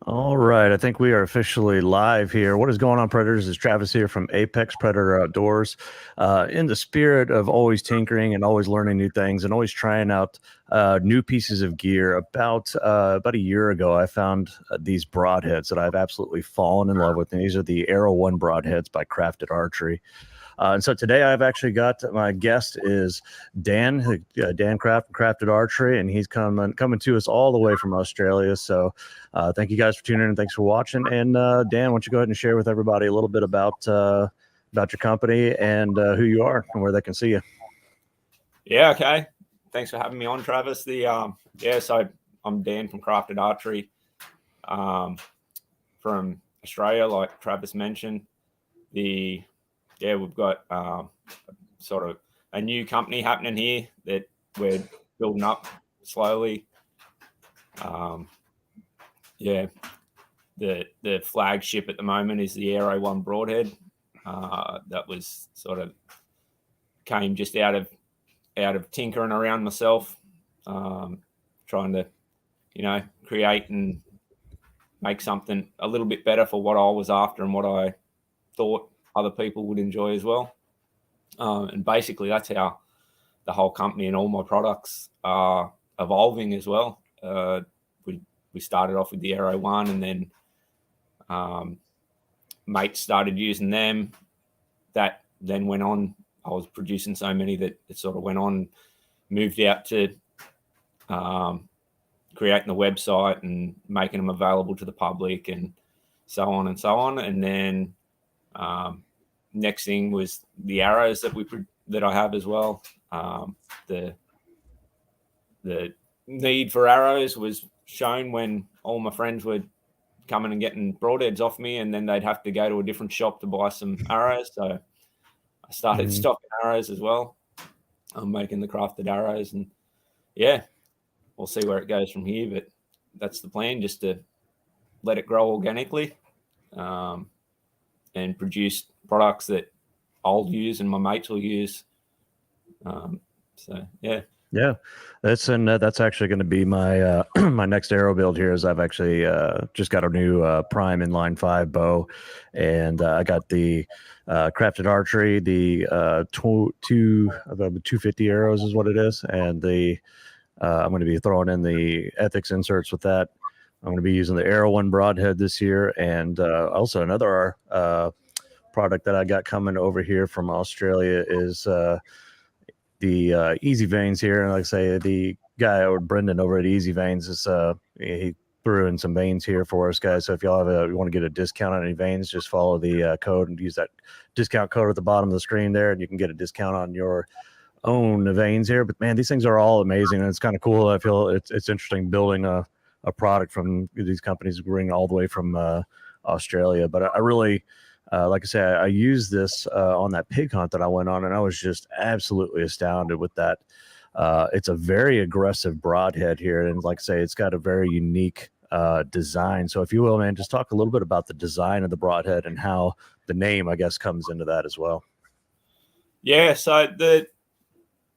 All right, I think we are officially live here. What is going on, Predators? It's Travis here from Apex Predator Outdoors. In the spirit of always tinkering and always learning new things and always trying out new pieces of gear, about a year ago, I found these broadheads that I've absolutely fallen in love with. And these are the Arrow One broadheads by Crafted Archery. And so today I've actually got my guest is Dan, Dan Crafted Archery, and he's coming to us all the way from Australia. So thank you guys for tuning in and thanks for watching. And Dan, why don't you go ahead and share with everybody a little bit about your company and who you are and where they can see you. Yeah, okay. Thanks for having me on, Travis. So I'm Dan from Crafted Archery, from Australia, like Travis mentioned. We've got sort of a new company happening here that we're building up slowly. The flagship at the moment is the Arrow One Broadhead. That was sort of came just out of tinkering around myself, trying to, create and make something a little bit better for what I was after and what I thought other people would enjoy as well. And basically that's how the whole company and all my products are evolving as well. We started off with the Arrow One, and then mates started using them. That then went on. I was producing so many that it sort of went on, moved out to creating the website and making them available to the public and so on and so on. And then next thing was the arrows that I have as well. The need for arrows was shown when all my friends were coming and getting broadheads off me, and then they'd have to go to a different shop to buy some arrows. So I started stocking arrows as well. I'm making the crafted arrows, and we'll see where it goes from here. But that's the plan, just to let it grow organically, and produce products that I'll use and my mates will use. Yeah, that's actually going to be my my next arrow build here. Is I've actually just got a new Prime Inline 5 bow, and I got the Crafted Archery, the 250 arrows is what it is, and I'm going to be throwing in the Ethics inserts with that. I'm going to be using the Arrow One Broadhead this year, and also another product that I got coming over here from Australia is the Easy Veins here. And like I say, the guy or Brendan over at Easy Veins is he threw in some veins here for us, guys. So if y'all you want to get a discount on any veins, just follow the code and use that discount code at the bottom of the screen there, and you can get a discount on your own veins here. But man, these things are all amazing, and it's kind of cool. I feel it's interesting building a product from these companies bring all the way from Australia. But I really like I say, I used this on that pig hunt that I went on, and I was just absolutely astounded with that. It's a very aggressive broadhead here, and like I say, it's got a very unique design. So if you will, man, just talk a little bit about the design of the broadhead and how the name, I guess, comes into that as well. Yeah, so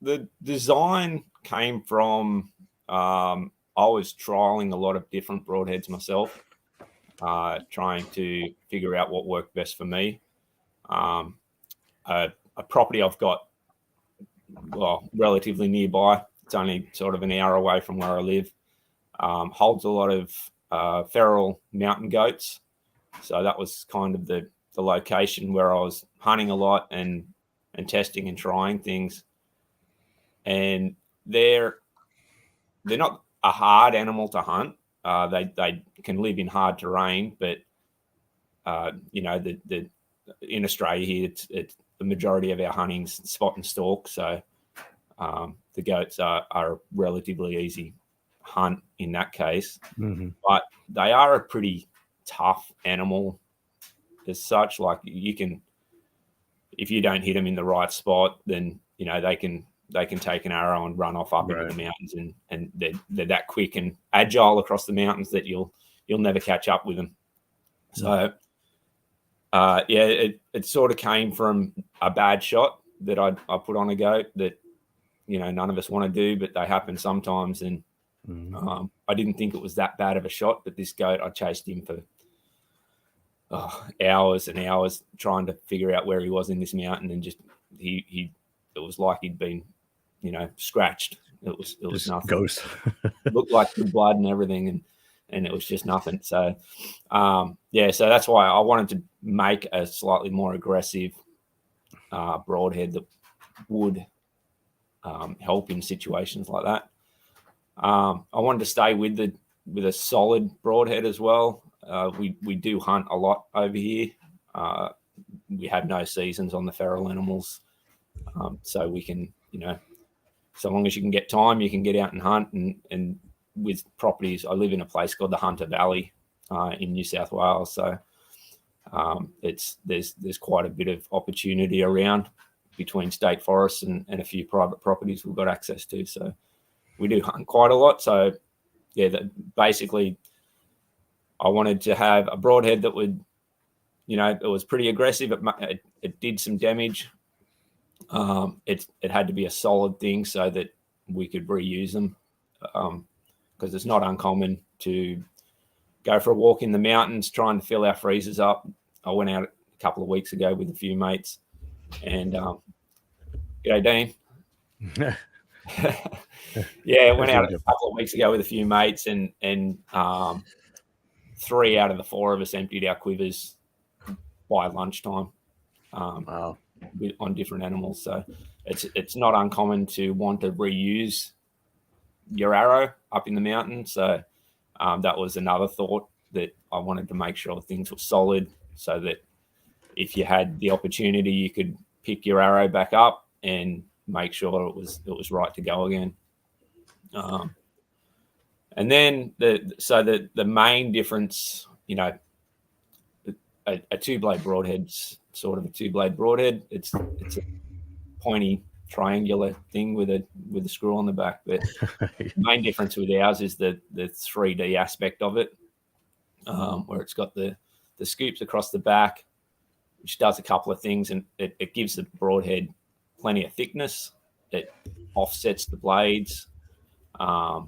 the design came from I was trialing a lot of different broadheads myself, trying to figure out what worked best for me. A property I've got, relatively nearby, it's only sort of an hour away from where I live, holds a lot of feral mountain goats. So that was kind of the location where I was hunting a lot and testing and trying things. And they're not a hard animal to hunt. They can live in hard terrain, but in Australia here, it's the majority of our hunting's spot and stalk. So the goats are a relatively easy hunt in that case. Mm-hmm. But they are a pretty tough animal as such. Like you can, if you don't hit them in the right spot, then they can take an arrow and run off up into the mountains, and they're that quick and agile across the mountains that you'll never catch up with them. So it sort of came from a bad shot that I put on a goat that none of us want to do, but they happen sometimes, and I didn't think it was that bad of a shot, but this goat, I chased him for hours and hours trying to figure out where he was in this mountain, and just it was like he'd been, scratched. It was Just nothing. Ghost. Looked like good blood and everything, and it was just nothing. So so that's why I wanted to make a slightly more aggressive broadhead that would help in situations like that. I wanted to stay with a solid broadhead as well. We do hunt a lot over here. We have no seasons on the feral animals, so we can, so long as you can get time, you can get out and hunt. And with properties, I live in a place called the Hunter Valley in New South Wales, so there's quite a bit of opportunity around between state forests and a few private properties we've got access to. So we do hunt quite a lot. So basically, I wanted to have a broadhead that would, it was pretty aggressive. It did some damage. It had to be a solid thing so that we could reuse them, because it's not uncommon to go for a walk in the mountains trying to fill our freezers up. I went out a couple of weeks ago with a few mates, and g'day, Dean. I went out a couple of weeks ago with a few mates, and 3 out of the 4 of us emptied our quivers by lunchtime. Wow. On different animals. So it's not uncommon to want to reuse your arrow up in the mountain. So that was another thought, that I wanted to make sure things were solid, so that if you had the opportunity, you could pick your arrow back up and make sure it was right to go again. And then the main difference, a two-blade broadhead's sort of a two-blade broadhead. It's a pointy triangular thing with a screw on the back. But the main difference with ours is the 3D aspect of it, where it's got the scoops across the back, which does a couple of things, and it gives the broadhead plenty of thickness. It offsets the blades. I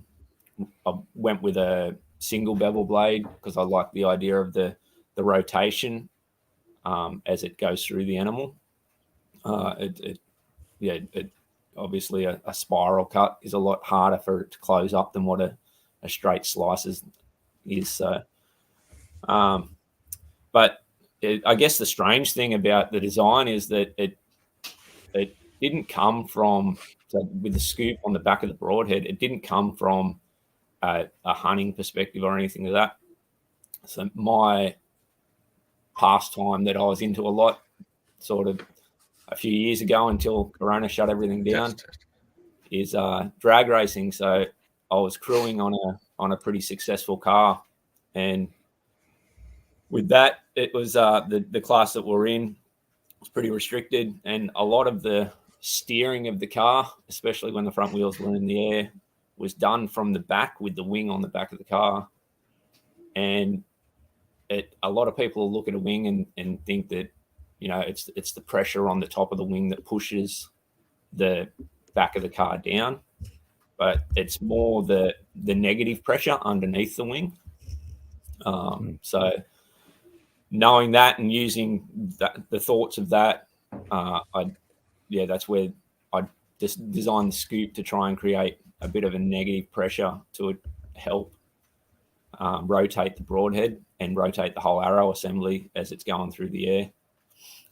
went with a single bevel blade because I like the idea of the rotation as it goes through the animal. Obviously a spiral cut is a lot harder for it to close up than what a straight slice is. So, but I guess the strange thing about the design is that it didn't come from, with the scoop on the back of the broadhead, it didn't come from a hunting perspective or anything like that. So my pastime that I was into a lot, sort of a few years ago until Corona shut everything down, is drag racing. So I was crewing on a pretty successful car, and with that, it was the class that we're in was pretty restricted, and a lot of the steering of the car, especially when the front wheels were in the air, was done from the back with the wing on the back of the car. And a lot of people look at a wing and think that, it's the pressure on the top of the wing that pushes the back of the car down, but it's more the negative pressure underneath the wing. So knowing that and using the thoughts of that, that's where I just designed the scoop to try and create a bit of a negative pressure to help rotate the broadhead and rotate the whole arrow assembly as it's going through the air.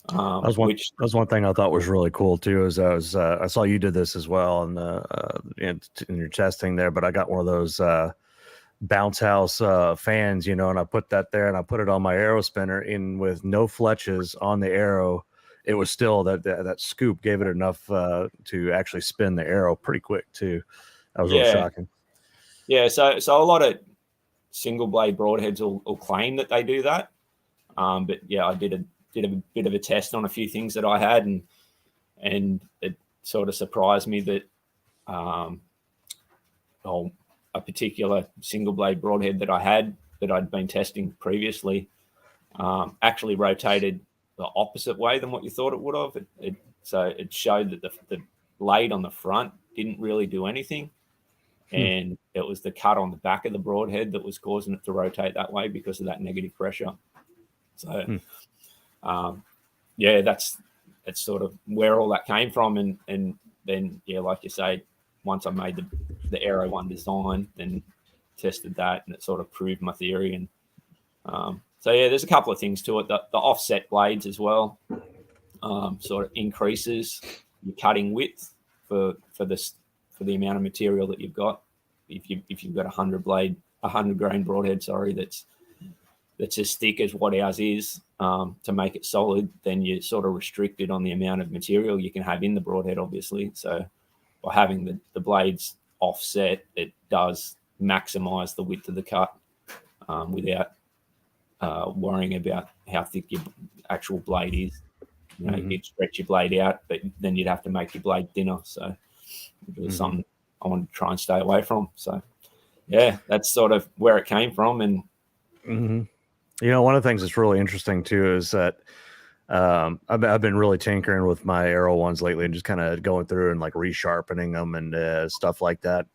That was one thing I thought was really cool too. Is I saw you did this as well in your testing there, but I got one of those bounce house fans, and I put that there, and I put it on my arrow spinner in with no fletches on the arrow. It was still that scoop gave it enough to actually spin the arrow pretty quick too. That was really shocking. Yeah, so a lot of single blade broadheads will claim that they do that, but I did a bit of a test on a few things that I had, and it sort of surprised me that a particular single blade broadhead that I had that I'd been testing previously actually rotated the opposite way than what you thought it would have. So it showed that the blade on the front didn't really do anything. and it was the cut on the back of the broadhead that was causing it to rotate that way because of that negative pressure. So, yeah, that's sort of where all that came from. And then, yeah, like you say, once I made the Aero 1 design, then tested that, and it sort of proved my theory. And so, yeah, there's a couple of things to it. The offset blades as well sort of increases your cutting width for the amount of material that you've got. If you've got 100 grain broadhead, that's as thick as what ours is, to make it solid, then you're sort of restricted on the amount of material you can have in the broadhead, obviously. So by having the blades offset, it does maximize the width of the cut without worrying about how thick your actual blade is. You know, you'd stretch your blade out, but then you'd have to make your blade thinner. So it was something I wanted to try and stay away from. So, yeah, that's sort of where it came from. And you know, one of the things that's really interesting too is that I've been really tinkering with my Aero 1s lately and just kind of going through and like resharpening them and stuff like that.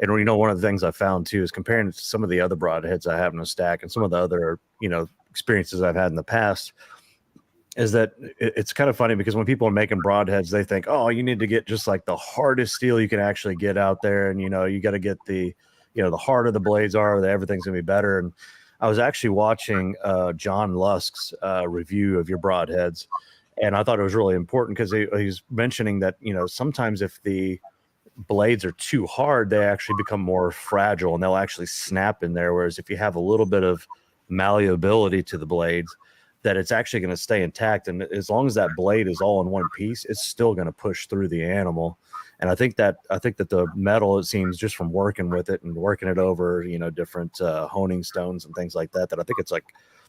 And you know, one of the things I found too is comparing it to some of the other broadheads I have in a stack and some of the other, you know, experiences I've had in the past, is that it's kind of funny because when people are making broadheads, they think, oh, you need to get just like the hardest steel you can actually get out there. And, you know, you got to get the harder the blades are, that everything's going to be better. And I was actually watching John Lusk's review of your broadheads, and I thought it was really important because he's mentioning that, you know, sometimes if the blades are too hard, they actually become more fragile and they'll actually snap in there. Whereas if you have a little bit of malleability to the blades, that it's actually going to stay intact. And as long as that blade is all in one piece, it's still going to push through the animal. And I think that the metal, it seems, just from working with it and working it over, you know, different honing stones and things like that, that I think it's like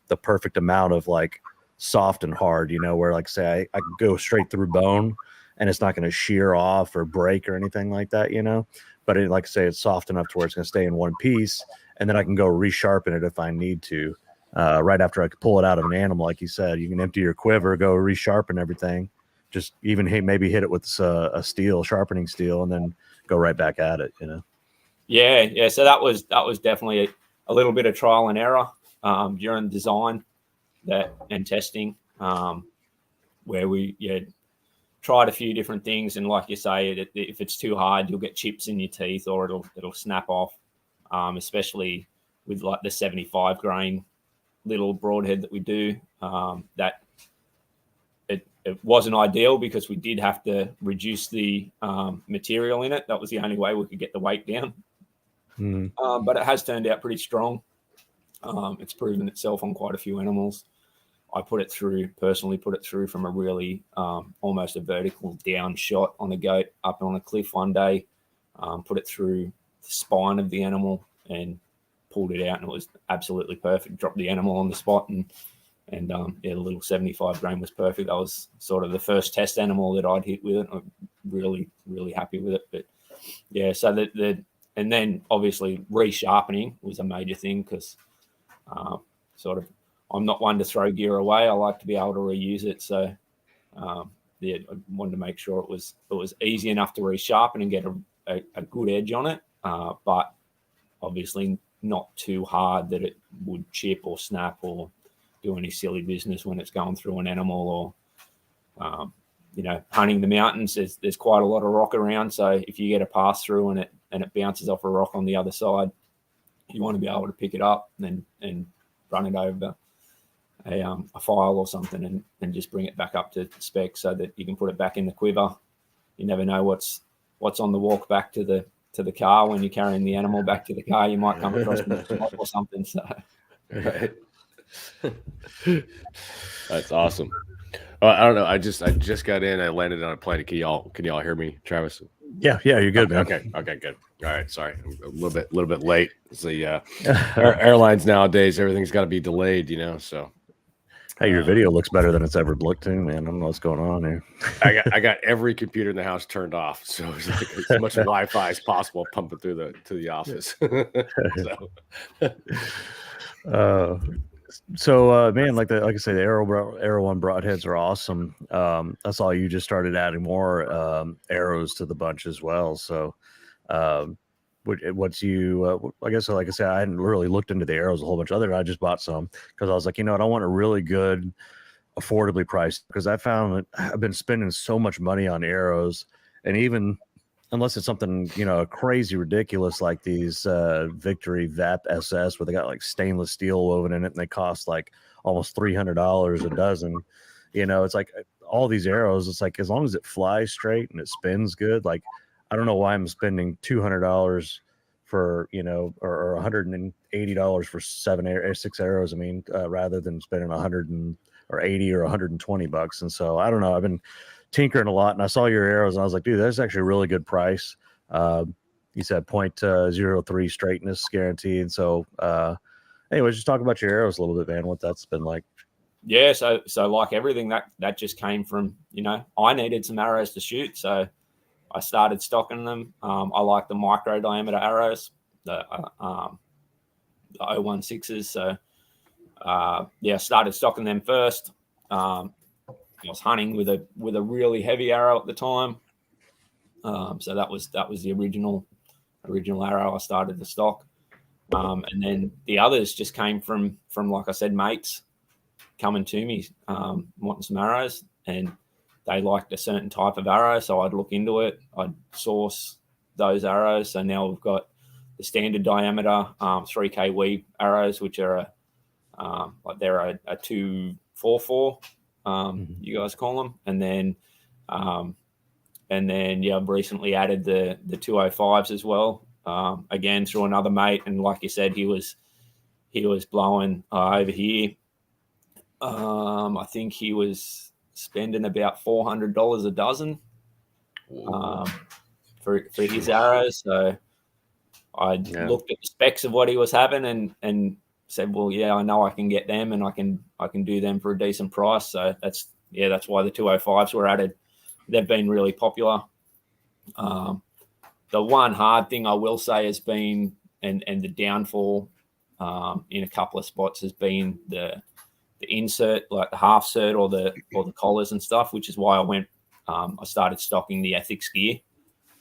the perfect amount of like soft and hard, you know, where like say I can go straight through bone and it's not going to shear off or break or anything like that, you know, but it, like I say, it's soft enough to where it's going to stay in one piece, and then I can go resharpen it if I need to. Right after I pull it out of an animal, like you said, you can empty your quiver, go resharpen everything, just even maybe hit it with a sharpening steel, and then go right back at it, you know? Yeah. So that was definitely a little bit of trial and error during design and testing, where we tried a few different things. And like you say, if it's too hard, you'll get chips in your teeth or it'll snap off, especially with like the 75 grain little broadhead that we do. That it wasn't ideal because we did have to reduce the material in it. That was the only way we could get the weight down. But it has turned out pretty strong. It's proven itself on quite a few animals. I personally put it through from a really almost a vertical down shot on a goat up on a cliff one day, put it through the spine of the animal and pulled it out, and it was absolutely perfect. Dropped the animal on the spot, and the little 75 grain was perfect. That was sort of the first test animal that I'd hit with it. I'm really, really happy with it. But yeah, so and then obviously resharpening was a major thing because sort of I'm not one to throw gear away. I like to be able to reuse it. So I wanted to make sure it was easy enough to resharpen and get a good edge on it, but obviously not too hard that it would chip or snap or do any silly business when it's going through an animal or, hunting the mountains. There's quite a lot of rock around. So if you get a pass through and it bounces off a rock on the other side, you want to be able to pick it up and run it over a file or something and just bring it back up to spec so that you can put it back in the quiver. You never know what's on the walk back to the car when you're carrying the animal back to the car. You might come across or something. So, right. That's awesome. I don't know. I just got in. I landed on a plane. Can y'all hear me, Travis? Yeah, you're good, man. Okay, good. All right, sorry, I'm a little bit late. It's the airlines nowadays. Everything's got to be delayed, you know. So, hey, your video looks better than it's ever looked to, man. I don't know what's going on here. I got every computer in the house turned off, so it's like as much Wi-Fi as possible pumping through to the office. Man, like I say, the Aero 1 broadheads are awesome. I saw you just started adding more arrows to the bunch as well. So, what's you? I guess like I said, I hadn't really looked into the arrows a whole bunch other. I just bought some because I was like, I want a really good, affordably priced, because I found that I've been spending so much money on arrows, and even unless it's something crazy ridiculous like these Victory VAP SS where they got like stainless steel woven in it and they cost like almost $300 a dozen. It's like all these arrows, it's like as long as it flies straight and it spins good, like I don't know why I'm spending $200 for or $180 for 6 arrows. I mean, rather than spending 180 or $120. And so I don't know, I've been tinkering a lot, and I saw your arrows and I was like, dude, that's actually a really good price. You said 0.03 straightness guarantee. And so anyways, just talk about your arrows a little bit, man, what that's been like. Yeah, so like everything that just came from, I needed some arrows to shoot, so I started stocking them. I like the micro diameter arrows, the 016s. So I started stocking them first. I was hunting with a really heavy arrow at the time. So that was the original arrow I started to stock. And then the others just came from like I said, mates coming to me, wanting some arrows, and they liked a certain type of arrow. So I'd look into it. I'd source those arrows. So now we've got the standard diameter 3K weave arrows, which are like they're a 244. You guys call them, and then I've recently added the 205s as well. Again through another mate, and like you said, he was blowing over here. I think he was spending about $400 a dozen for his arrows. So I looked at the specs of what he was having and said, well, yeah, I know I can get them, and I can do them for a decent price. So that's why the 205s were added. They've been really popular. The one hard thing I will say has been, and the downfall in a couple of spots has been the insert, like the half cert or the collars and stuff, which is why I started stocking the ethics gear.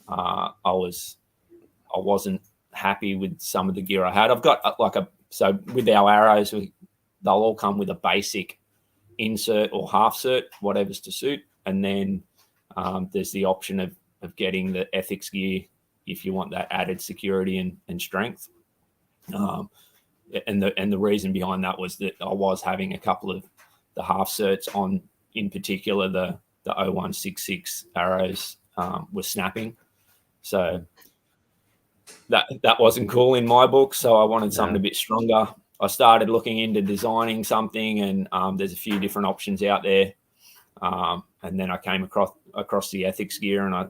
I wasn't happy with some of the gear I had. I've got so with our arrows, they'll all come with a basic insert or half cert, whatever's to suit. And then there's the option of getting the ethics gear if you want that added security and strength. And the reason behind that was that I was having a couple of the half certs on, in particular, the 0166 arrows were snapping. So that wasn't cool in my book. So I wanted something a bit stronger. I started looking into designing something, and there's a few different options out there. And then I came across the ethics gear, and I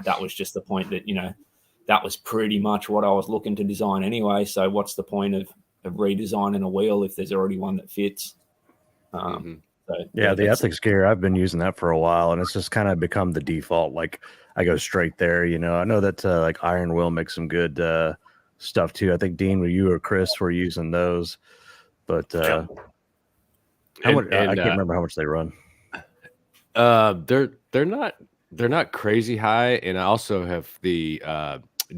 that was just the point that, that was pretty much what I was looking to design anyway. So what's the point of redesigning a wheel if there's already one that fits? The ethics gear, I've been using that for a while, and it's just kind of become the default. Like I go straight there. I know that like Iron Will makes some good stuff too. I think Dean, you or Chris were using those, but I can't remember how much they run. They're not crazy high, and I also have the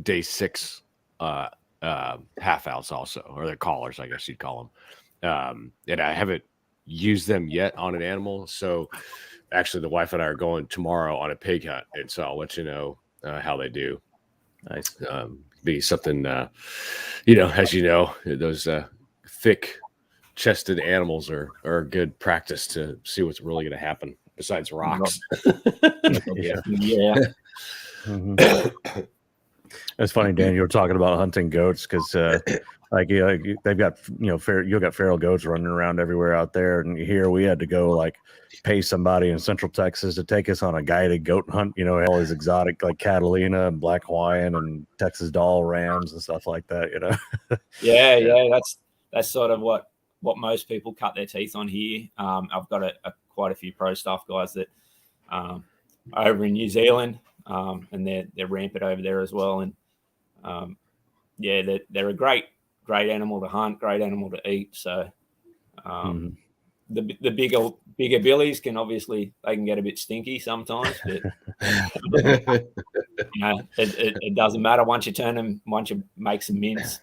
day 6 half ounce also, or their collars, I guess you'd call them. And I haven't used them yet on an animal. So actually the wife and I are going tomorrow on a pig hunt, and so I'll let you know how they do. Nice. Be something, as you know, those thick chested animals are a good practice to see what's really going to happen besides rocks. Yeah. Mm-hmm. It's funny, Dan, you were talking about hunting goats because they've got you've got feral goats running around everywhere out there, and here we had to go like pay somebody in Central Texas to take us on a guided goat hunt. All these exotic like Catalina and Black Hawaiian and Texas doll rams and stuff like that. Yeah. That's sort of what most people cut their teeth on here. I've got quite a few pro staff guys that over in New Zealand, and they're rampant over there as well. And they're a great animal to hunt, great animal to eat. So the bigger billies can get a bit stinky sometimes, but You know, it doesn't matter once you turn them. Once you make some mince,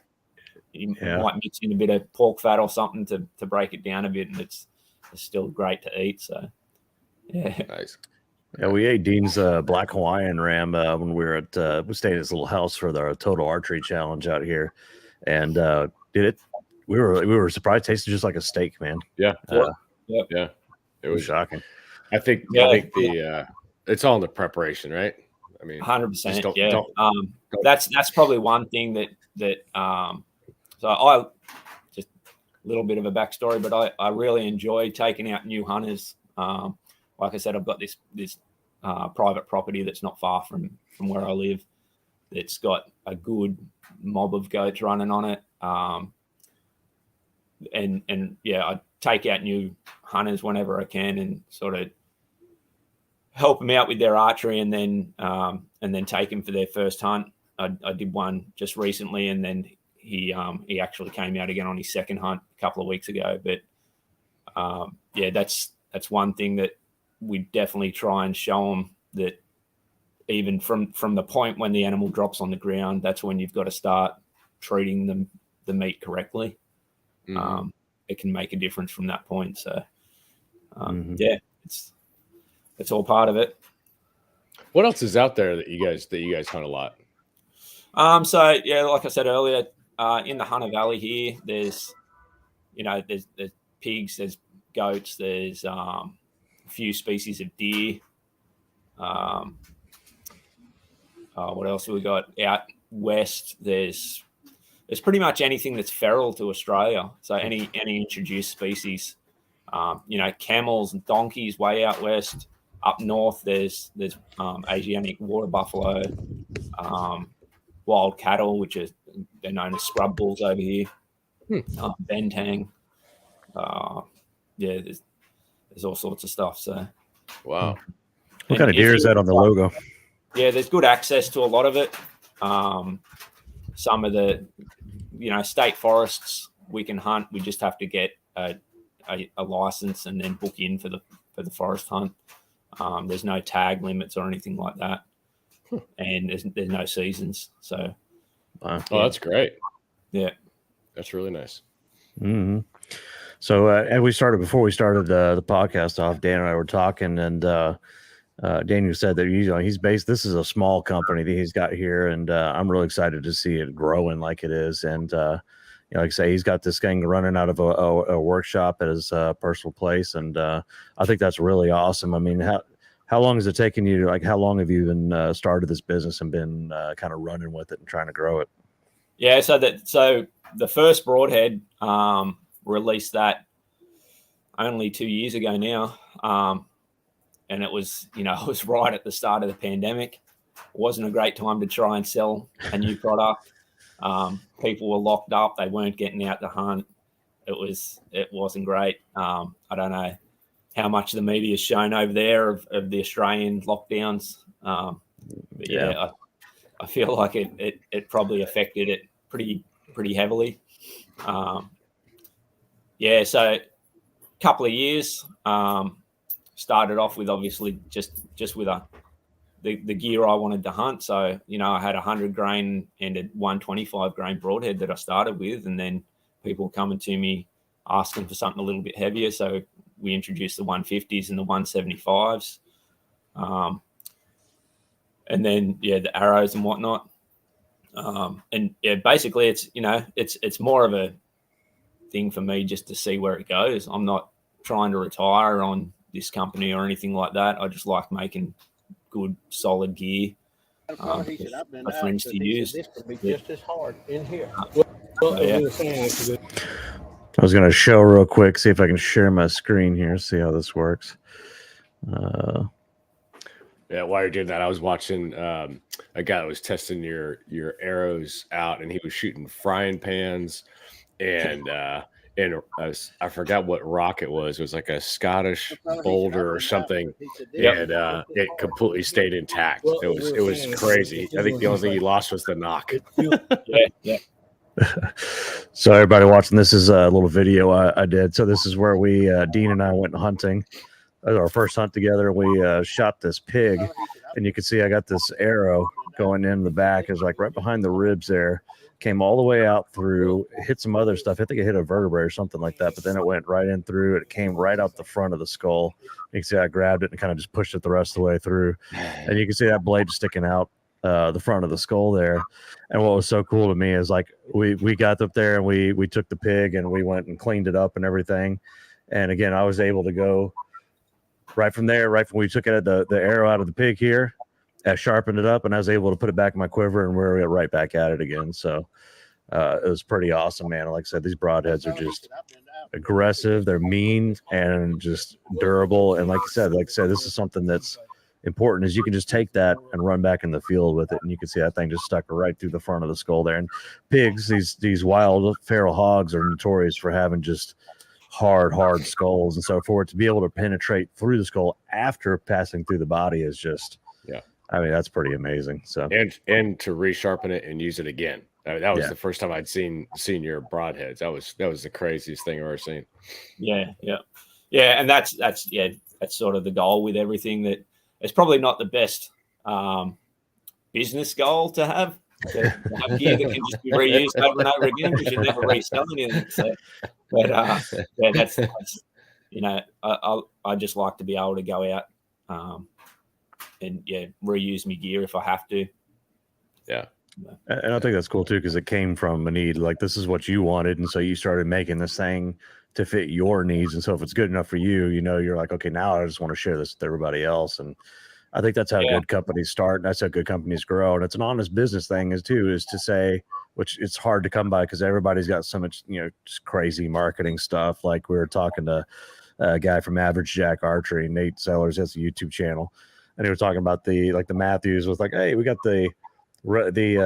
you might mix in a bit of pork fat or something to break it down a bit, and it's still great to eat. So, yeah, Nice. Yeah, we ate Dean's black Hawaiian ram when we were at we stayed at his little house for the total archery challenge out here, and we were surprised. It tasted just like a steak, man. Yeah, yeah. It was shocking. I think the it's all in the preparation, right? I mean, 100%. Yeah. That's probably one thing that so I just a little bit of a backstory, but I really enjoy taking out new hunters. Like I said, I've got this private property that's not far from where I live. It's got a good mob of goats running on it. And yeah, I take out new hunters whenever I can and sort of help them out with their archery, and then take them for their first hunt. I did one just recently, and then he actually came out again on his second hunt a couple of weeks ago. But yeah, that's one thing that we definitely try and show them, that even from the point when the animal drops on the ground, that's when you've got to start treating the meat correctly. Mm-hmm. It can make a difference from that point. So yeah, it's all part of it. What else is out there that you guys hunt a lot? So yeah, like I said earlier, in the Hunter Valley here, there's pigs, there's goats, there's a few species of deer. What else have we got out west? There's pretty much anything that's feral to Australia. So any introduced species, camels and donkeys way out west. Up north, there's Asiatic water buffalo, wild cattle, which they're known as scrub bulls over here. Bentang. Yeah, there's all sorts of stuff. So, wow. What kind of deer is that on the logo? Yeah, there's good access to a lot of it. Some of the, state forests we can hunt. We just have to get a license and then book in for the forest hunt. There's no tag limits or anything like that, and there's no seasons. So, oh, that's great. Yeah, that's really nice. Mm-hmm. So, and before we started the podcast off, Dan and I were talking, and Daniel said that he's based. This is a small company that he's got here, and I'm really excited to see it growing like it is. And like I say, he's got this thing running out of a workshop at his personal place, and I think that's really awesome. I mean, how long has it taken you? How long have you been started this business and been kind of running with it and trying to grow it? Yeah, so the first Broadhead released that only 2 years ago now. And it was, it was right at the start of the pandemic. It wasn't a great time to try and sell a new product. People were locked up. They weren't getting out to hunt. It wasn't great. I don't know how much the media has shown over there of the Australian lockdowns. But yeah, I feel like it probably affected it pretty heavily. Yeah, so a couple of years. Started off with obviously just with the gear I wanted to hunt. So, I had 100 grain and a 125 grain broadhead that I started with, and then people coming to me asking for something a little bit heavier. So we introduced the 150s and the 175s. And then, the arrows and whatnot. And yeah, basically it's more of a thing for me just to see where it goes. I'm not trying to retire on this company or anything like that. I just like making good, solid gear for friends to use. This could be just as hard in here. I was going to show real quick, see if I can share my screen here, see how this works. Yeah, while you're doing that, I was watching a guy that was testing your arrows out, and he was shooting frying pans and I forgot what rock it was. It was like a Scottish boulder or something, and it completely stayed intact. It was crazy. I think the only thing he lost was the knock. Yeah. So everybody watching, this is a little video I did. So this is where Dean and I went hunting. Our first hunt together. We shot this pig, and you can see I got this arrow going in the back. It was like right behind the ribs there. Came all the way out through, hit some other stuff. I think it hit a vertebrae or something like that, but then it went right in through. It came right out the front of the skull. You can see I grabbed it and kind of just pushed it the rest of the way through. And you can see that blade sticking out the front of the skull there. And what was so cool to me is like we got up there and we took the pig and we went and cleaned it up and everything. And again, I was able to go right from there, right from we took it the arrow out of the pig here. I sharpened it up and I was able to put it back in my quiver and we're right back at it again. So it was pretty awesome, man. Like I said, these broadheads are just aggressive. They're mean and just durable. And like I said, this is something that's important is you can just take that and run back in the field with it. And you can see that thing just stuck right through the front of the skull there. And pigs, these wild feral hogs are notorious for having just hard skulls. And so for it to be able to penetrate through the skull after passing through the body is just, I mean, that's pretty amazing. So and to resharpen it and use it again. I mean, that was the first time I'd seen your broadheads. That was the craziest thing I've ever seen. Yeah. And that's sort of the goal with everything. That it's probably not the best business goal to have gear that can just be reused over and over again because you never resell anything. So, but that's I just like to be able to go out and reuse my gear if I have to. Yeah. And I think that's cool too, because it came from a need. Like this is what you wanted, and so you started making this thing to fit your needs. And so if it's good enough for you, you're like, okay, now I just want to share this with everybody else. And I think that's how good companies start. And that's how good companies grow. And it's an honest business thing is to say, which it's hard to come by because everybody's got so much, just crazy marketing stuff. Like we were talking to a guy from Average Jack Archery, Nate Sellers, has a YouTube channel, and he was talking about the Matthews was like, hey, we got the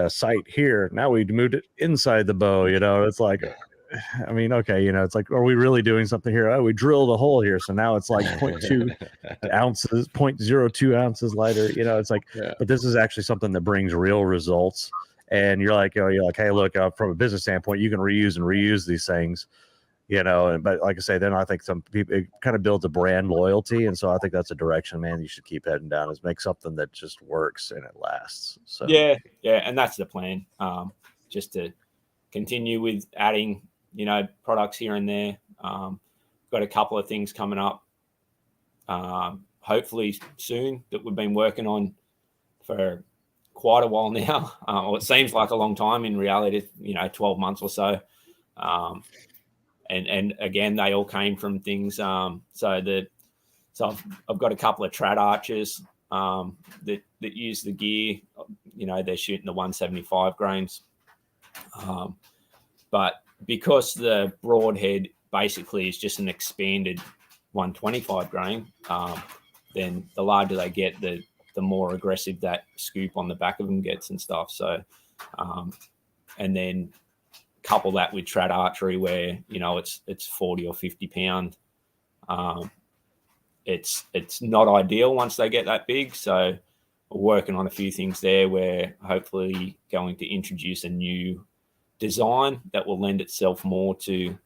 sight here. Now we moved it inside the bow. It's like, I mean, okay, it's like, are we really doing something here? Oh, we drilled a hole here, so now it's like 0.2 ounces, 0.02 ounces lighter. It's like, but this is actually something that brings real results. And you're like, hey, look, from a business standpoint, you can reuse these things. But like I say, then I think some people, it kind of builds a brand loyalty. And so I think that's a direction, man, you should keep heading down, is make something that just works and it lasts. So yeah. And that's the plan. Just to continue with adding, products here and there. Got a couple of things coming up. Hopefully soon that we've been working on for quite a while now. Well, it seems like a long time. In reality, 12 months or so. And again, they all came from things. So I've got a couple of trad archers that use the gear. They're shooting the 175 grains. But because the broadhead basically is just an expanded 125 grain, then the larger they get, the more aggressive that scoop on the back of them gets and stuff. So, and then couple that with trad archery where it's 40 or 50 pound. It's not ideal once they get that big, so we're working on a few things there. We're hopefully going to introduce a new design that will lend itself more to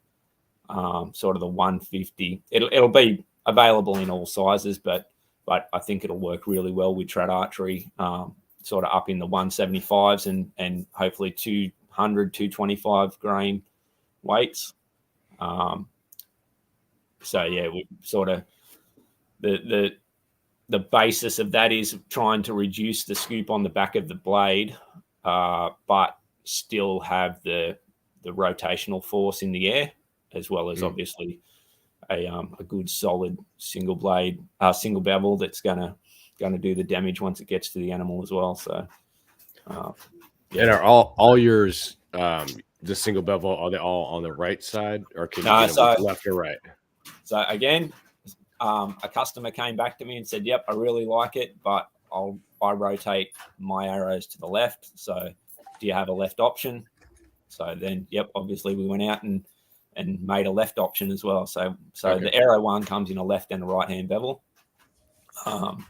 sort of the 150. It'll be available in all sizes, but I think it'll work really well with trad archery, sort of up in the 175s and hopefully 225 grain weights. So yeah, we sort of the basis of that is trying to reduce the scoop on the back of the blade, but still have the rotational force in the air, as well as obviously a good solid single bevel that's gonna do the damage once it gets to the animal as well. So and are all yours the single bevel, are they all on the right side, or can you get them left or right? So again, a customer came back to me and said, yep, I really like it, but I rotate my arrows to the left. So do you have a left option? So then, yep, obviously we went out and made a left option as well. So okay. The Arrow one comes in a left and a right hand bevel. And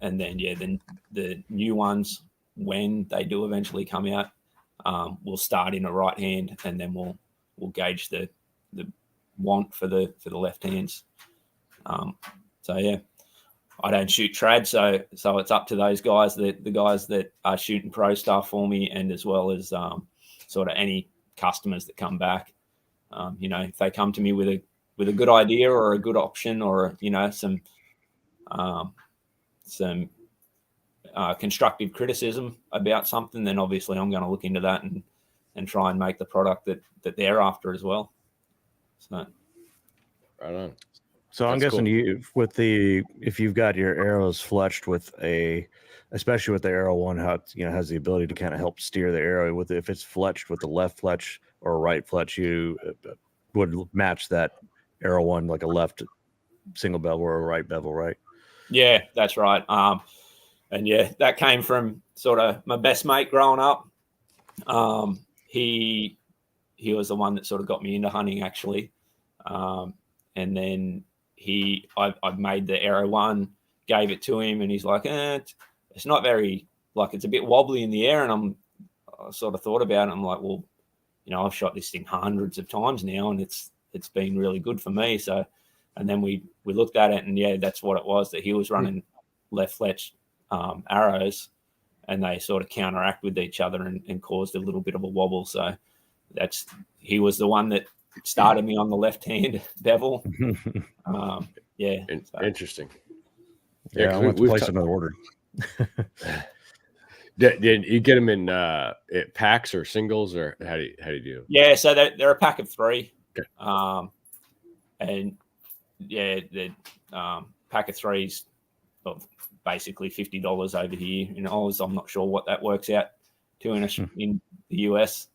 then, then the new ones, when they do eventually come out, we'll start in a right hand, and then we'll gauge the want for the left hands. So yeah, I don't shoot trad, so it's up to those guys, the guys that are shooting pro stuff for me, and as well as sort of any customers that come back. If they come to me with a good idea or a good option, or some constructive criticism about something, then obviously I'm going to look into that and try and make the product that they're after as well. So, right on. So I'm That's guessing cool. if you've got your arrows fletched with especially with the arrow one, how it, has the ability to kind of help steer the arrow if it's fletched with the left fletch or a right fletch, you would match that arrow one like a left single bevel or a right bevel, right? Yeah, that's right. And yeah, that came from sort of my best mate growing up. He was the one that sort of got me into hunting, actually. And then I made the arrow one, gave it to him, and he's like, it's not very, like, it's a bit wobbly in the air. And I sort of thought about it. I'm like, well, I've shot this thing hundreds of times now, and it's been really good for me. So, and then we looked at it, and yeah, that's what it was, that he was running left fletch arrows, and they sort of counteract with each other and caused a little bit of a wobble. So he was the one that started me on the left-hand bevel. Yeah. Interesting. Yeah, I want to place another order. Did you get them in packs or singles, or how do you do them? Yeah, so they're a pack of 3. Okay. And yeah, the pack of 3s, basically $50 over here in Oz. I'm not sure what that works out to in the US,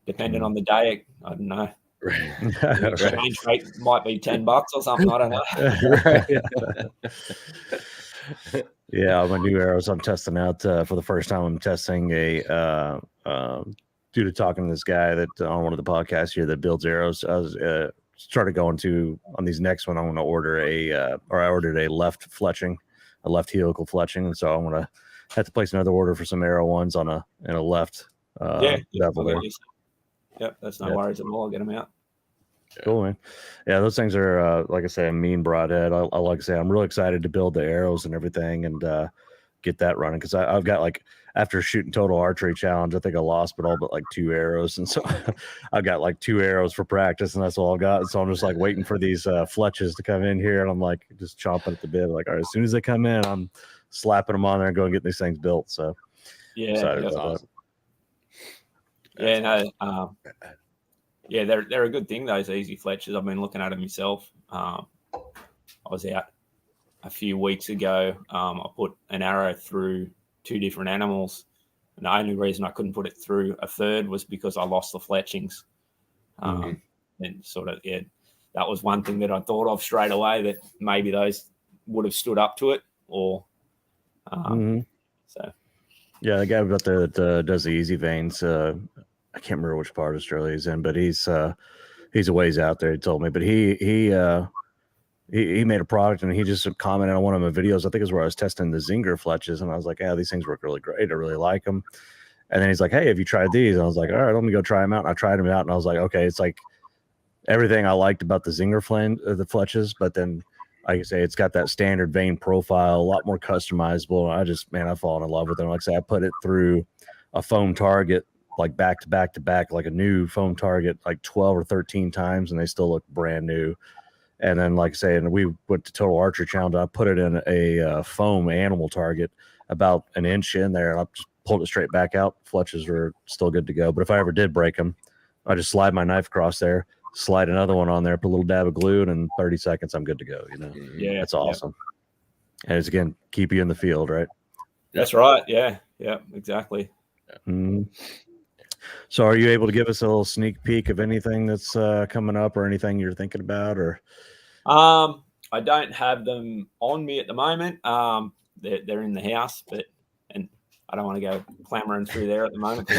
depending on the day. I don't know. The exchange rate might be $10 or something. I don't know. Yeah, my new arrows I'm testing out for the first time. I'm testing due to talking to this guy that on one of the podcasts here that builds arrows. I was started going to on these next one. I'm going to order I ordered a left fletching, a left helical fletching, and so I'm going to have to place another order for some arrow ones in a left bevel there. Yep, that's no worries at all. I'll get them out. Cool, man. Yeah, those things are like I say, a mean broadhead. I like to say I'm really excited to build the arrows and everything and get that running, because I've got, like, after shooting total archery challenge, I think I lost all but like 2 arrows, and so I got like 2 arrows for practice, and that's all I got. So I'm just like waiting for these fletches to come in here, and I'm like just chomping at the bit, like, all right, as soon as they come in, I'm slapping them on there and going to get these things built. So yeah, that's awesome. Yeah, they're a good thing, those easy fletches. I've been looking at them myself. I was out a few weeks ago. I put an arrow through 2 different animals, and the only reason I couldn't put it through a third was because I lost the fletchings. And sort of, yeah, that was one thing that I thought of straight away, that maybe those would have stood up to it, or so. Yeah, the guy up there that does the easy veins, I can't remember which part of Australia he's in, but he's a ways out there, he told me. But he made a product, and he just commented on one of my videos. I think is where I was testing the Zinger fletches, and I was like, yeah, these things work really great. I really like them. And then he's like, hey, have you tried these? And I was like, all right, let me go try them out. And I tried them out, and I was like, okay, it's like everything I liked about the Zinger the fletches, but then, like I say, it's got that standard vein profile, a lot more customizable. And I've fallen in love with them. Like I say, I put it through a foam target, like back to back to back, like a new foam target, like 12 or 13 times, and they still look brand new. And then, like I say, and we went to Total Archery Challenge. I put it in a foam animal target about an inch in there, and I just pulled it straight back out. Fletches were still good to go. But if I ever did break them, I just slide my knife across there, slide another one on there, put a little dab of glue, and in 30 seconds, I'm good to go. Yeah, that's awesome. And it's, again, keep you in the field, right? That's right. Yeah, exactly. So are you able to give us a little sneak peek of anything that's coming up, or anything you're thinking about? Or I don't have them on me at the moment. They're in the house, and I don't want to go clamoring through there at the moment.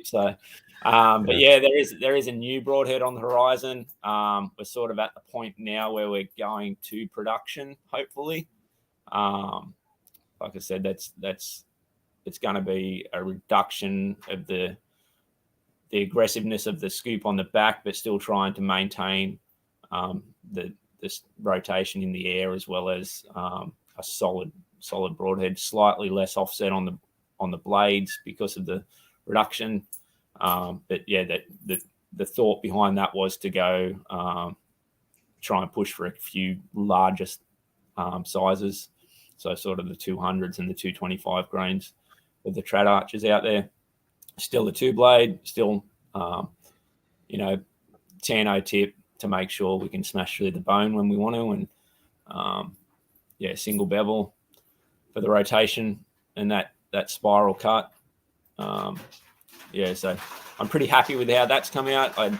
So, but yeah, there is a new broadhead on the horizon. We're sort of at the point now where we're going to production, hopefully. Like I said, it's going to be a reduction of the aggressiveness of the scoop on the back, but still trying to maintain this rotation in the air, as well as solid broadhead, slightly less offset on the blades because of the reduction. But yeah, the thought behind that was to go try and push for a few largest sizes, so sort of the 200s and the 225 grains with the trad archers out there. Still a 2-blade, still 10-0 tip to make sure we can smash through the bone when we want to, and single bevel for the rotation and that spiral cut. So I'm pretty happy with how that's come out. I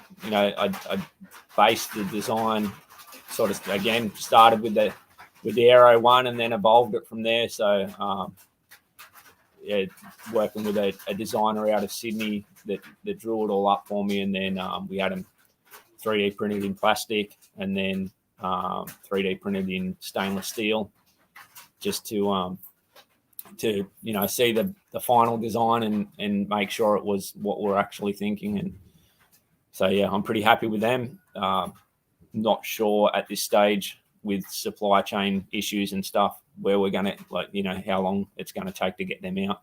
based the design sort of, again, started with the Aero 1 and then evolved it from there. So working with a designer out of Sydney that drew it all up for me, and then we had them 3D printed in plastic and then 3D printed in stainless steel, just to see the final design and make sure it was what we're actually thinking. And so I'm pretty happy with them. Not sure at this stage with supply chain issues and stuff where we're going to, how long it's going to take to get them out.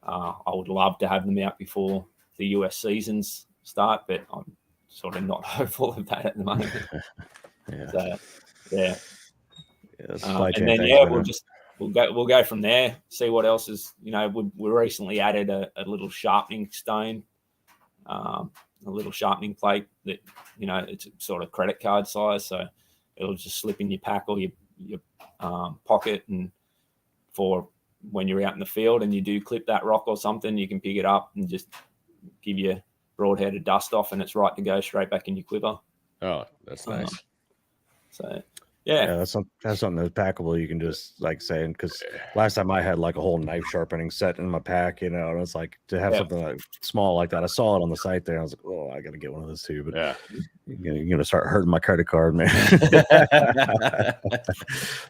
I would love to have them out before the US seasons start, but I'm sort of not hopeful of that at the moment. Supply chain and then things, we'll go from there. See what else is. We recently added a little sharpening stone, a little sharpening plate that it's sort of credit card size, so it'll just slip in your pack or your pocket, and for when you're out in the field and you do clip that rock or something, you can pick it up and just give your broadhead a dust off, and it's right to go straight back in your quiver. Oh, that's nice. That's something that's packable. You can just saying, because last time I had a whole knife sharpening set in my pack, and it's like to have something small like that. I saw it on the site there. I was like, oh, I got to get one of those too. But you're gonna start hurting my credit card, man.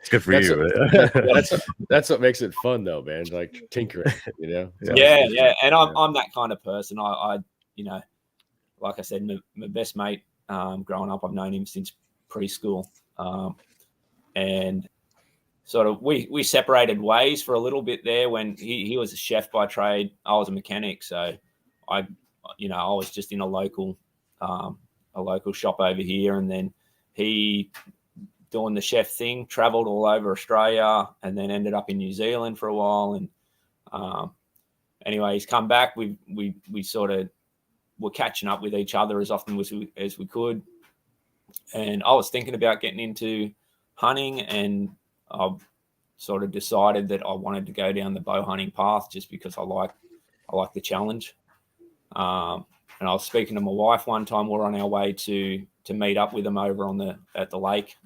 It's good for you. That's what makes it fun, though, man. Like tinkering, And I'm that kind of person. I like I said, my best mate growing up, I've known him since preschool. And sort of we separated ways for a little bit there when he was a chef by trade. I was a mechanic, so I was just in a local shop over here, and then he, doing the chef thing, traveled all over Australia and then ended up in New Zealand for a while. And anyway, he's come back. We sort of were catching up with each other as often as we could. And I was thinking about getting into hunting, and I sort of decided that I wanted to go down the bow hunting path just because I like the challenge. And I was speaking to my wife one time. We're on our way to meet up with them over at the lake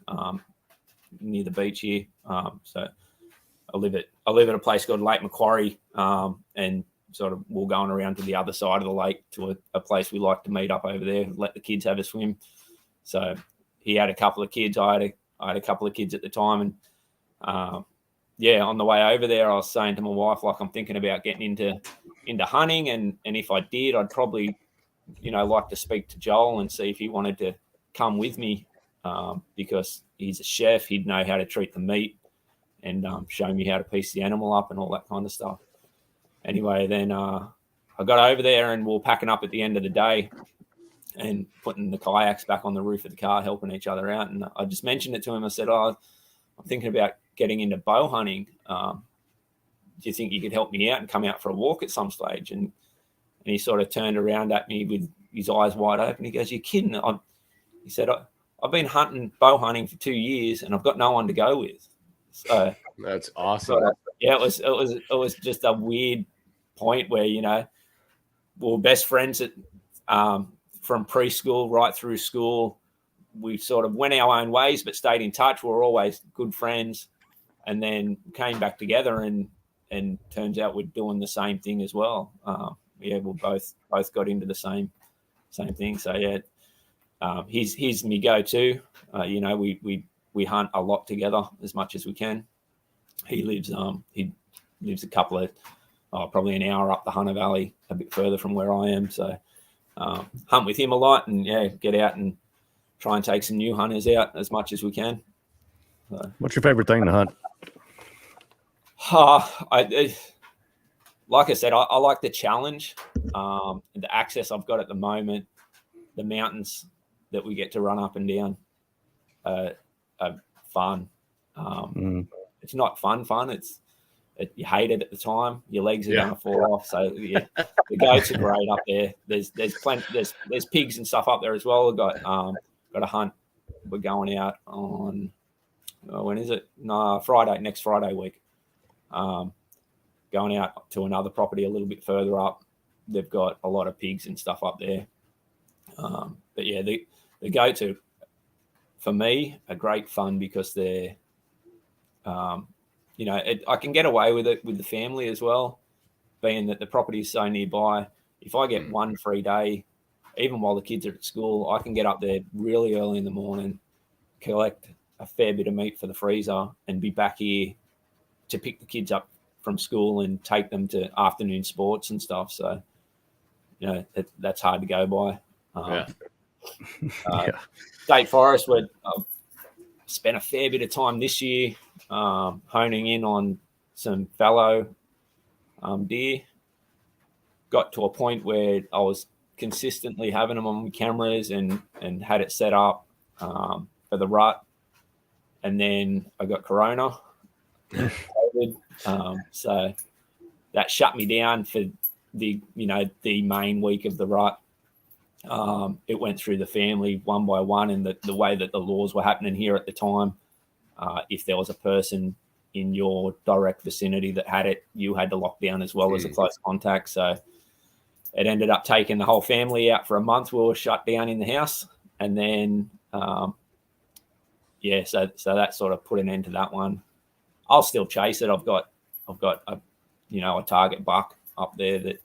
near the beach here. So I live at a place called Lake Macquarie, and sort of we're going around to the other side of the lake to a place we like to meet up over there, let the kids have a swim. So he had a couple of kids. I had a couple of kids at the time. And, on the way over there, I was saying to my wife, I'm thinking about getting into hunting. And if I did, I'd probably, like to speak to Joel and see if he wanted to come with me, because he's a chef. He'd know how to treat the meat and show me how to piece the animal up and all that kind of stuff. Anyway, then I got over there and we were packing up at the end of the day and putting the kayaks back on the roof of the car, helping each other out. And I just mentioned it to him. I said, I'm thinking about getting into bow hunting. Do you think you could help me out and come out for a walk at some stage? And he sort of turned around at me with his eyes wide open. He goes, "You're kidding." He said, I've been bow hunting for 2 years and I've got no one to go with. So that's awesome. It was just a weird point where, we were best friends from preschool right through school. We sort of went our own ways, but stayed in touch. We were always good friends, and then came back together, and turns out we're doing the same thing as well. We both got into the same thing. So he's me go-to. We hunt a lot together as much as we can. He lives a couple of probably an hour up the Hunter Valley, a bit further from where I am. So hunt with him a lot, and get out and try and take some new hunters out as much as we can. So. What's your favorite thing to hunt? Like I said, I like the challenge, the access I've got at the moment, the mountains that we get to run up and down are fun. It's not fun. You hate it at the time. Your legs are going to fall off. So the goats are great up there. There's plenty. There's pigs and stuff up there as well. We've got a hunt. We're going out on when is it? No, Friday. Next Friday week. Going out to another property a little bit further up. They've got a lot of pigs and stuff up there. But yeah, the goats are, for me, are great fun because they're, I can get away with it with the family as well, being that the property is so nearby. If I get one free day, even while the kids are at school, I can get up there really early in the morning, collect a fair bit of meat for the freezer, and be back here to pick the kids up from school and take them to afternoon sports and stuff. So, that's hard to go by. State Forest, where I've spent a fair bit of time this year honing in on some fallow deer. Got to a point where I was consistently having them on cameras and had it set up for the rut. And then I got Corona. So that shut me down for the main week of the rut. It went through the family one by one, and the way that the laws were happening here at the time, if there was a person in your direct vicinity that had it, you had to lock down as well as a close contact. So it ended up taking the whole family out for a month. We were shut down in the house, and then so that sort of put an end to that one. I'll still chase it. I've got a target buck up there that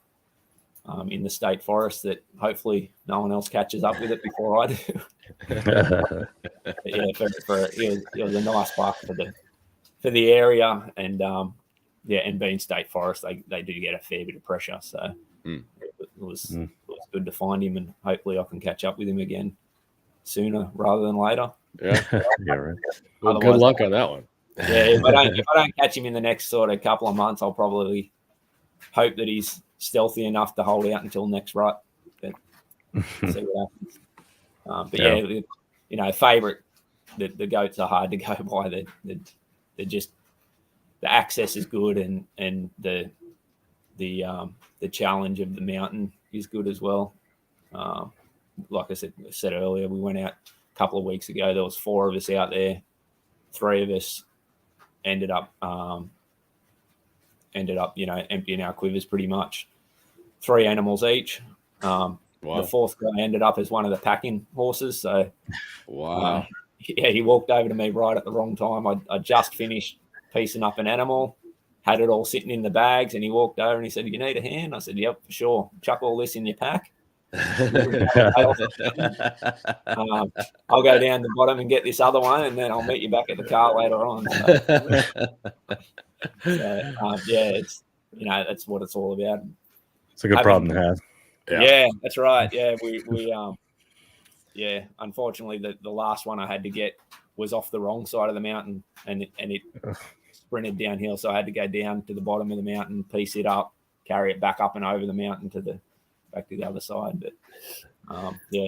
in the state forest that hopefully no one else catches up with it before I do. It was a nice buck for the area, and and being state forest, they do get a fair bit of pressure. So it was good to find him, and hopefully I can catch up with him again sooner rather than later. Yeah, right. Well, good luck on that one. Yeah, if I don't catch him in the next sort of couple of months, I'll probably hope that he's stealthy enough to hold out until next rut. But see what happens. Favorite. The goats are hard to go by. They're just, the access is good, and the challenge of the mountain is good as well. Like I said earlier, we went out a couple of weeks ago. There was 4 of us out there. 3 of us ended up emptying our quivers pretty much. 3 animals each. The 4th guy ended up as one of the packing horses. So, he walked over to me right at the wrong time. I just finished piecing up an animal, had it all sitting in the bags, and he walked over and he said, "You need a hand?" I said, "Yep, for sure. Chuck all this in your pack." I'll go down the bottom and get this other one, and then I'll meet you back at the car later on. It's that's what it's all about. It's a good problem to have. Yeah, that's right. Yeah, we unfortunately the last one I had to get was off the wrong side of the mountain, and it sprinted downhill, so I had to go down to the bottom of the mountain, piece it up, carry it back up and over the mountain back to the other side. But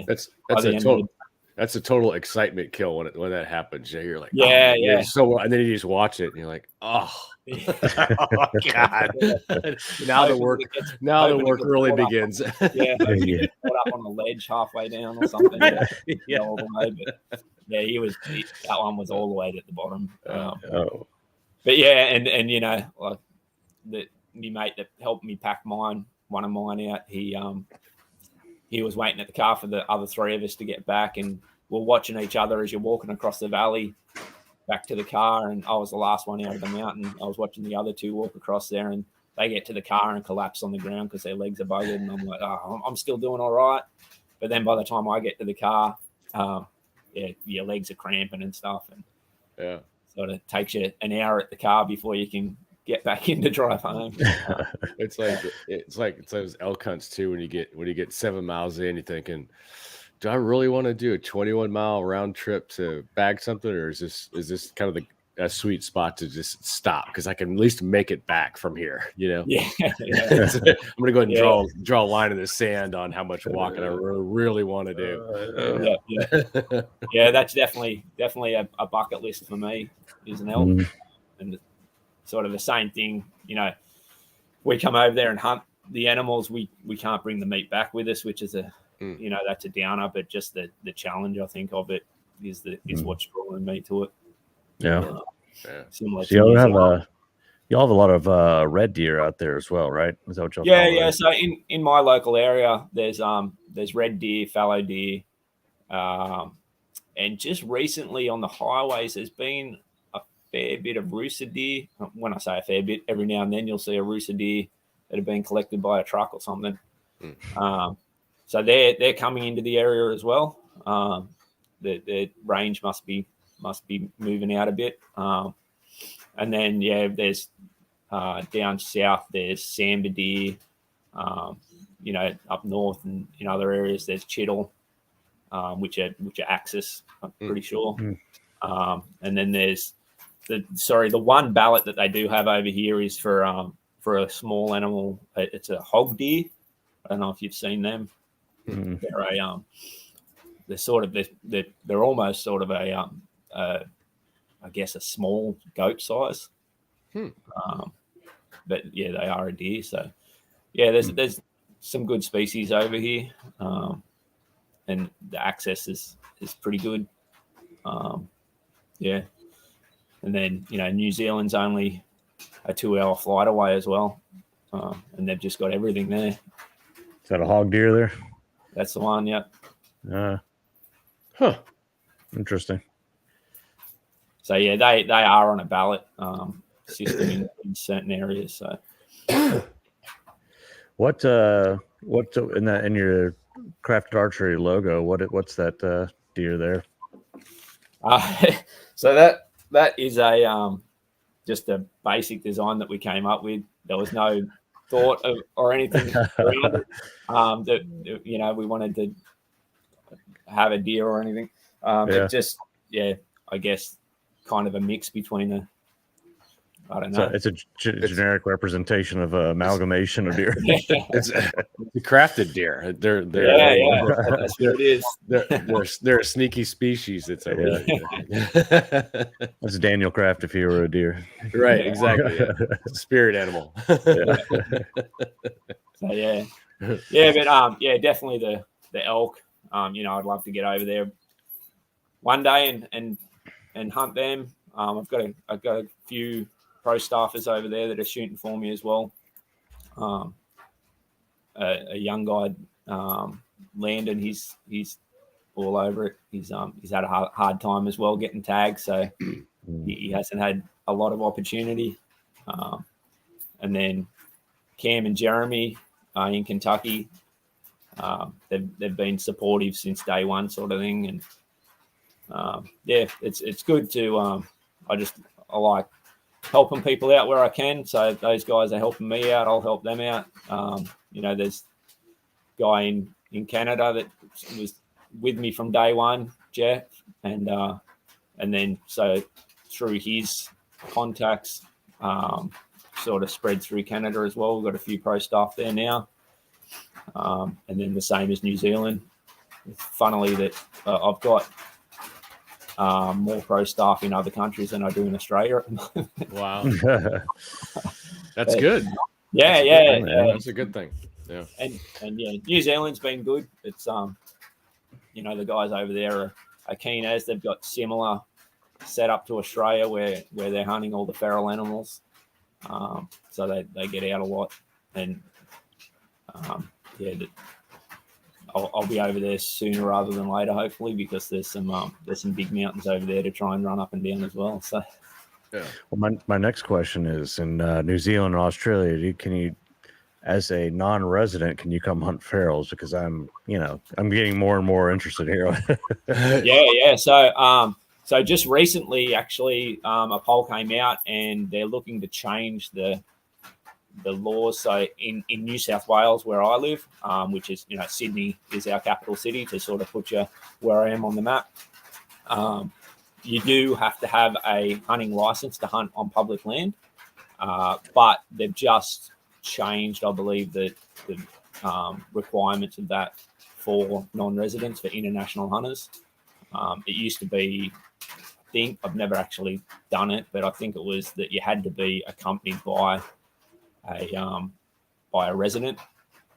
that's a total excitement kill when that happens. You're like, so, and then you just watch it and you're like, oh God. Now the work really begins. Put up on a ledge halfway down or something. All the way. But that one was all the way at the bottom. But and like my mate that helped me pack one of mine out, he was waiting at the car for the other 3 of us to get back, and we're watching each other as you're walking across the valley back to the car, and I was the last one out of the mountain. I was watching the other 2 walk across there, and they get to the car and collapse on the ground because their legs are buggered, and I'm like, I'm still doing all right. But then by the time I get to the car, your legs are cramping and stuff, and sort of takes you an hour at the car before you can get back in to drive home. It's like those elk hunts too. When you get 7 miles in, you're thinking, do I really want to do a 21-mile round trip to bag something, or is this kind of a sweet spot to just stop because I can at least make it back from here. Yeah. I'm gonna go ahead and Yeah. draw a line in the sand on how much walking I really want to do. Yeah. That's definitely a bucket list for me. Is an elk, and sort of the same thing. We come over there and hunt the animals. We can't bring the meat back with us, which is that's a downer. But just the challenge, I think, of it is what's drawing me to it. Yeah. Similar So to y'all New have Zealand. y'all have a lot of red deer out there as well, right? Is that what y'all Yeah, call yeah. it? So in my local area, there's red deer, fallow deer, and just recently on the highways, there's been a fair bit of rooster deer. When I say a fair bit, every now and then you'll see a rooster deer that have been collected by a truck or something. So they're coming into the area as well. The range must be moving out a bit. And then there's down south there's sambar deer. Up north and in other areas there's chital, which are axis, I'm pretty sure. And then there's the one ballot that they do have over here is for a small animal. It's a hog deer. I don't know if you've seen them. They're they're almost sort of a I guess a small goat size. But yeah, they are a deer. So yeah, there's some good species over here, and the access is pretty good. Yeah, and then New Zealand's only a 2-hour flight away as well, and they've just got everything there. Is that a hog deer there? That's the one. Yeah. Interesting. So yeah, they are on a ballot system in certain areas. So What in your crafted archery logo? What's that deer there? So that is a just a basic design that we came up with. There was no thought of or anything around it. That we wanted to have a deer or anything. It just I guess kind of a mix between I don't know. So it's a generic representation of an amalgamation of deer. It's a crafted deer. They're That's what it is. They're a sneaky species. It's That's Daniel Kraft if he were a deer. Right, exactly. Yeah. It's a spirit animal. So but definitely the elk. I'd love to get over there one day and hunt them. I've got a few pro staffers over there that are shooting for me as well. A young guy, Landon, he's all over it. He's had a hard time as well getting tagged, so he hasn't had a lot of opportunity. And then Cam and Jeremy in Kentucky, they've been supportive since day one, sort of thing. And it's good to I like helping people out where I can. So those guys are helping me out, I'll help them out. There's a guy in Canada that was with me from day one, Jeff, and then so through his contacts, sort of spread through Canada as well. We've got a few pro staff there now, and then the same as New Zealand. Funnily, that I've got more pro staff in other countries than I do in Australia at the moment. Wow, that's good. That's a good thing. Yeah, and New Zealand's been good. It's the guys over there are keen as they've got similar setup to Australia where they're hunting all the feral animals, so they get out a lot, and I'll be over there sooner rather than later, hopefully, because there's some big mountains over there to try and run up and down as well. So, yeah. Well, my next question is in New Zealand and Australia. Can you, as a non-resident, can you come hunt ferals? Because I'm getting more and more interested here. Yeah. So just recently, actually, a poll came out, and they're looking to change the laws. So in New South Wales, where I live, which is Sydney is our capital city, to sort of put you where I am on the map. you do have to have a hunting license to hunt on public land, but they've just changed, I believe, the requirements of that for non-residents, for international hunters. It used to be, I think, I've never actually done it, but I think it was that you had to be accompanied by a resident.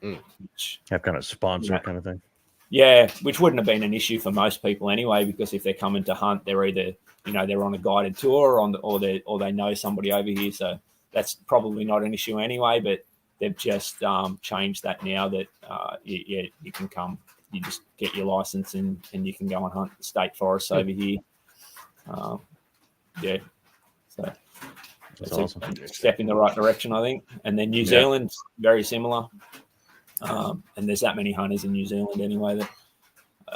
Which, have kind of sponsor kind of thing. Yeah, which wouldn't have been an issue for most people anyway, because if they're coming to hunt, they're either, they're on a guided tour or they know somebody over here. So that's probably not an issue anyway, but they've just changed that now that you can come, you just get your license and you can go and hunt the state forests over here. Yeah, so that's awesome. A step in the right direction, I think. And then New Zealand's very similar. And there's that many hunters in New Zealand anyway that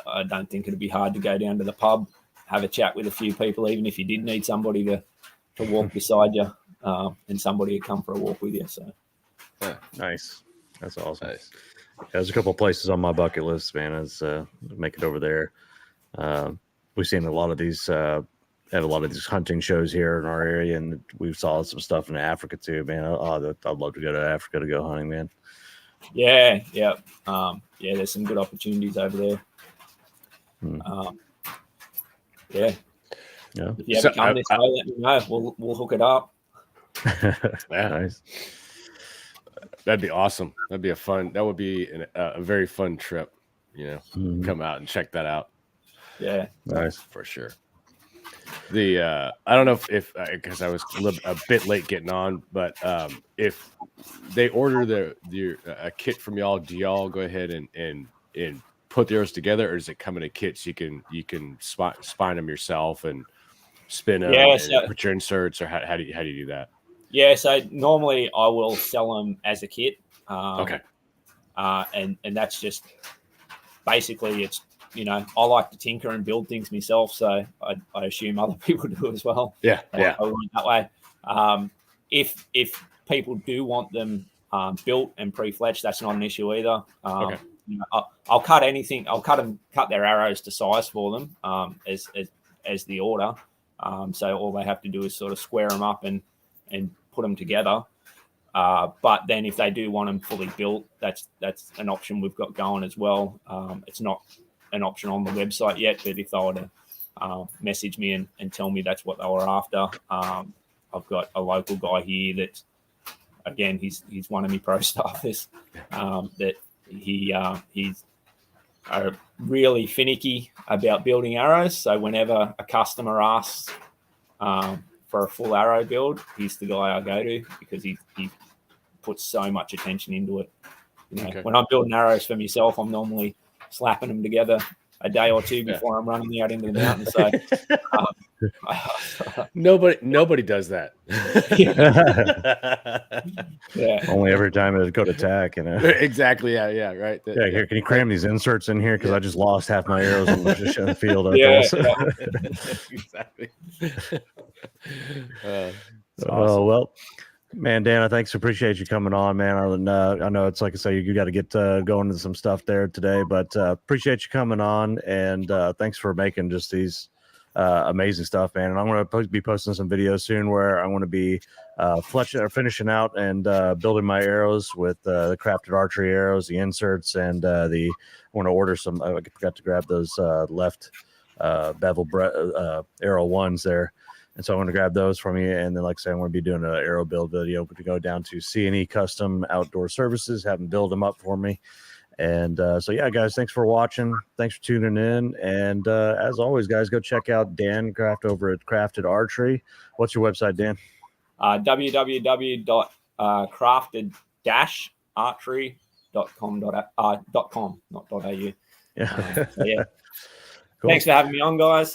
I don't think it'd be hard to go down to the pub, have a chat with a few people, even if you did need somebody to walk beside you, and somebody would come for a walk with you. So nice. That's awesome. Nice. There's a couple of places on my bucket list, man. Is make it over there. We've seen a lot of these have a lot of these hunting shows here in our area, and we've saw some stuff in Africa too, man. I'd love to go to Africa to go hunting, man. Yeah. There's some good opportunities over there. Yeah. If you ever come this way, let me know. We'll hook it up. Nice. That'd be awesome. That'd be that would be a very fun trip. Come out and check that out. Yeah. Nice for sure. I don't know if because I was a bit late getting on, but if they order a kit from y'all, do y'all go ahead and put the arrows together, or does it come in a kit so you can spine them yourself and spin them and put your inserts, or how do you do that? Yeah, so normally I will sell them as a kit. Okay. And that's just basically it's. I like to tinker and build things myself, so I assume other people do as well. Yeah. I went that way. If people do want them built and pre-fletched, that's not an issue either. Okay. I'll cut anything. I'll cut their arrows to size for them as the order. So all they have to do is sort of square them up and put them together. But then if they do want them fully built, that's an option we've got going as well. It's not an option on the website yet, but if they were to message me and tell me that's what they were after, I've got a local guy here that, again, he's one of my pro staffers, that he's really finicky about building arrows. So whenever a customer asks for a full arrow build, he's the guy I go to, because he puts so much attention into it. When I'm building arrows for myself, I'm normally slapping them together a day or two before I'm running out into the mountain. So nobody does that. Yeah. Only every time I go to tack, Exactly. Yeah. Right. Here, can you cram these inserts in here? Because I just lost half my arrows on the field. Exactly. Awesome. Well, man, Dan, thanks. Appreciate you coming on, man. I know it's like I say, you got to get going into some stuff there today, but appreciate you coming on, and thanks for making just these amazing stuff, man. And I'm going to be posting some videos soon where I'm going to be finishing out and building my arrows with the crafted archery arrows, the inserts, and I want to order some. I forgot to grab those left bevel arrow ones there. And so I'm going to grab those from you. And then, like I said, I'm going to be doing an arrow build video to go down to C&E Custom Outdoor Services, have them build them up for me. And so, yeah, guys, thanks for watching. Thanks for tuning in. And as always, guys, go check out Dan Craft over at Crafted Archery. What's your website, Dan? www.crafted-archery.com, not .au. Yeah. Yeah. Cool. Thanks for having me on, guys.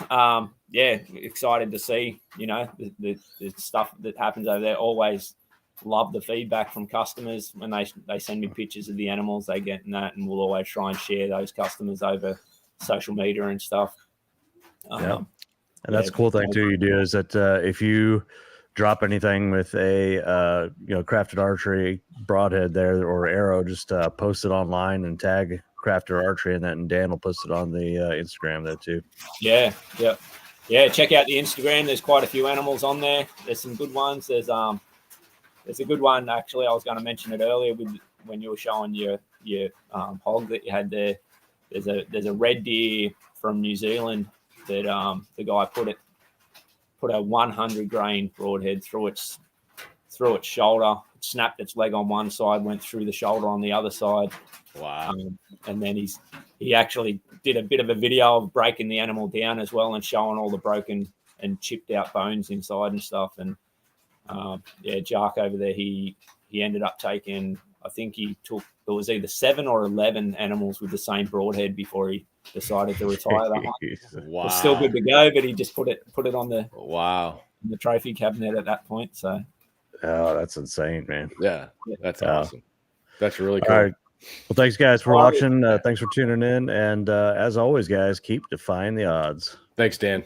Excited to see, the stuff that happens over there. Always love the feedback from customers when they send me pictures of the animals they get, and we'll always try and share those customers over social media and stuff. And that's the cool thing too you do is that if you drop anything with a crafted archery broadhead there or arrow, just post it online and tag Crafted Archery, and Dan will post it on the Instagram there too. Yeah. Yeah, check out the Instagram. There's quite a few animals on there. There's some good ones. There's a good one actually. I was going to mention it earlier with when you were showing your hog that you had there. There's a red deer from New Zealand that the guy put a 100 grain broadhead through its shoulder, snapped its leg on one side, went through the shoulder on the other side. Wow. And then he actually did a bit of a video of breaking the animal down as well and showing all the broken and chipped out bones inside and stuff. And Jark over there, he ended up taking, I think it was either 7 or 11 animals with the same broadhead before he decided to retire that one. Wow. It's still good to go, but he just put it on the the trophy cabinet at that point. So that's insane, man. Yeah, that's awesome. That's really cool. All right. Well, thanks guys for watching. Thanks for tuning in. And as always, guys, keep defying the odds. Thanks, Dan.